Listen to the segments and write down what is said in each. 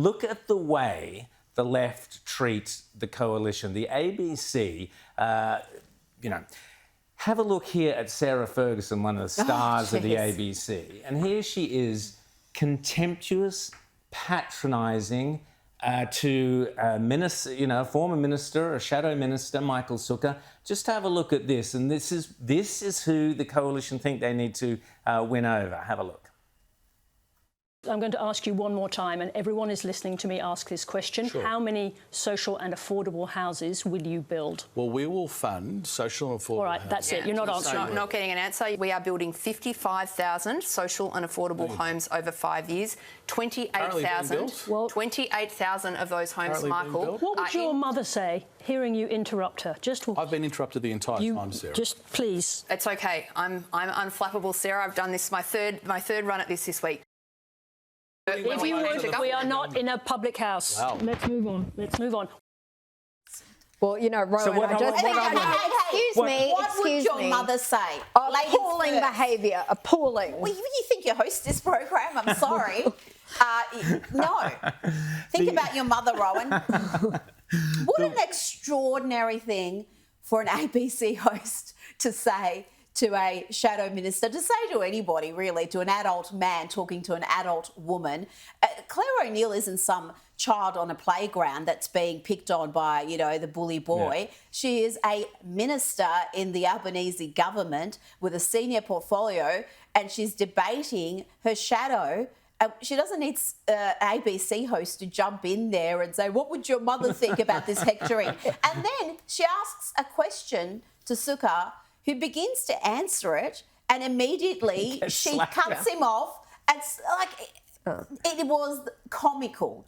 Look at the way the left treats the coalition. The ABC, have a look here at Sarah Ferguson, one of the stars of the ABC. And here she is, contemptuous, patronising to a minister, a former minister, a shadow minister, Michael Sukkar. Just have a look at this. And this is who the coalition think they need to win over. Have a look. I'm going to ask you one more time, and everyone is listening to me ask this question. Sure. How many social and affordable houses will you build? Well, we will fund social and affordable All right, housing. that's it. You're not answering. Not getting an answer. We are building 55,000 social and affordable homes over 5 years. 28,000. Well, 28,000 of those homes, Michael. What would your mother say, hearing you interrupt her? I've been interrupted the entire time, Sarah. Just please. It's okay. I'm unflappable, Sarah. I've done this my third run at this week. If you would, we are not in a public house. Wow. Let's move on. Well, Rowan, So what excuse would your me. mother say? Appalling behaviour, appalling. Well, you think you host this program? I'm sorry. No. Think about your mother, Rowan. What an extraordinary thing for an ABC host to say to a shadow minister, to say to anybody really, to an adult man talking to an adult woman. Clare O'Neil isn't some child on a playground that's being picked on by, the bully boy. Yeah. She is a minister in the Albanese government with a senior portfolio, and she's debating her shadow. She doesn't need an ABC host to jump in there and say, what would your mother think about this hectoring? And then she asks a question to Sukkar, who begins to answer it, and immediately she cuts him off. It's like, it was comical.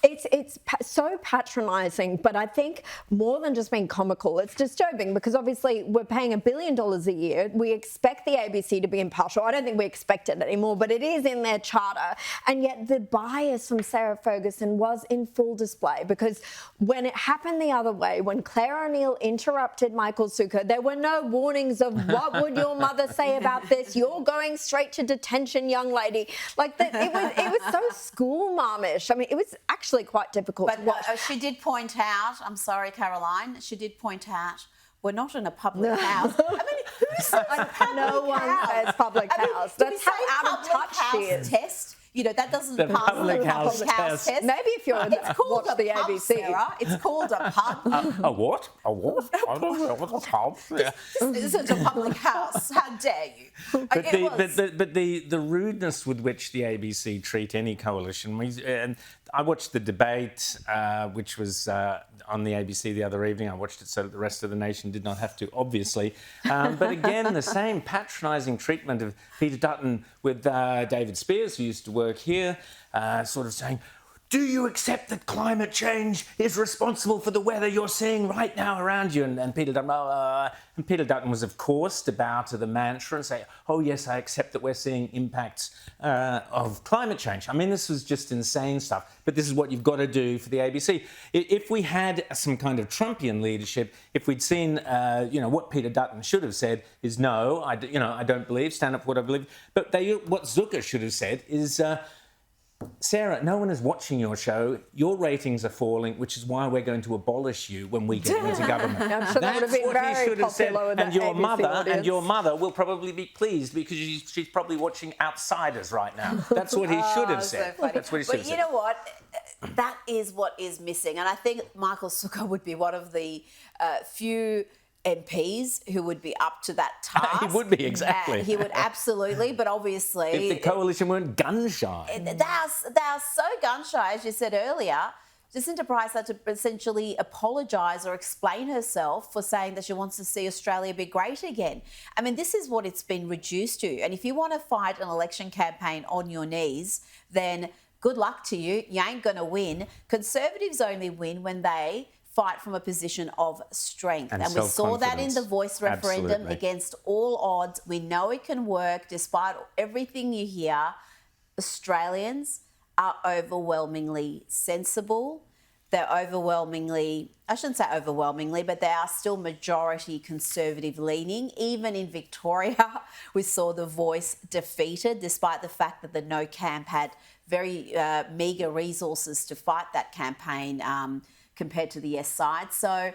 It's so patronising, but I think more than just being comical, it's disturbing because obviously we're paying $1 billion a year. We expect the ABC to be impartial. I don't think we expect it anymore, but it is in their charter. And yet the bias from Sarah Ferguson was in full display because when it happened the other way, when Clare O'Neil interrupted Michael Sukkar, there were no warnings of what would your mother say about this? You're going straight to detention, young lady. Like that. It was so school mum-ish. I mean, it was actually quite difficult to watch. She did point out, I'm sorry, Caroline, she did point out, we're not in a public house. I mean, who says public No one says public house. That's how out of touch she is. Test? That doesn't The pass public house test. Maybe if you're called watch the pub, ABC. Sarah. It's called a pub. A what? A what? I don't know what a pub. Yeah. This isn't a public house. How dare you? But the rudeness with which the ABC treat any coalition, and I watched the debate, which was on the ABC the other evening. I watched it so that the rest of the nation did not have to, obviously. But again, the same patronising treatment of Peter Dutton with David Spears, who used to work here, sort of saying, do you accept that climate change is responsible for the weather you're seeing right now around you? And Peter Dutton was, of course, to bow to the mantra and say, oh, yes, I accept that we're seeing impacts of climate change. I mean, this was just insane stuff. But this is what you've got to do for the ABC. If we had some kind of Trumpian leadership, if we'd seen, what Peter Dutton should have said is, no, I don't believe, stand up for what I believe. But what Sukkar should have said is, Sarah, no one is watching your show. Your ratings are falling, which is why we're going to abolish you when we get into government. I'm sure that would have been very popular with and the your ABC mother audience. and your mother will probably be pleased because she's probably watching Outsiders right now. That's what he should have said. So That's what he should have said. But you know what? That is what is missing. And I think Michael Sukkar would be one of the few MPs who would be up to that task. He would be, exactly. He would absolutely, but obviously... If the coalition weren't gun-shy. They are so gun-shy, as you said earlier. Jacinta Price had to essentially apologise or explain herself for saying that she wants to see Australia be great again. I mean, this is what it's been reduced to. And if you want to fight an election campaign on your knees, then good luck to you. You ain't going to win. Conservatives only win when they fight from a position of strength. And we saw that in the Voice referendum. Against all odds. We know it can work despite everything you hear. Australians are overwhelmingly sensible, they're overwhelmingly, I shouldn't say overwhelmingly, but they are still majority Conservative leaning. Even in Victoria, we saw the Voice defeated, despite the fact that the No camp had very meagre resources to fight that campaign compared to the Yes side. So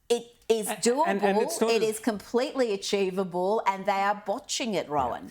it is doable, and it's not it is completely achievable, and they are botching it, Rowan.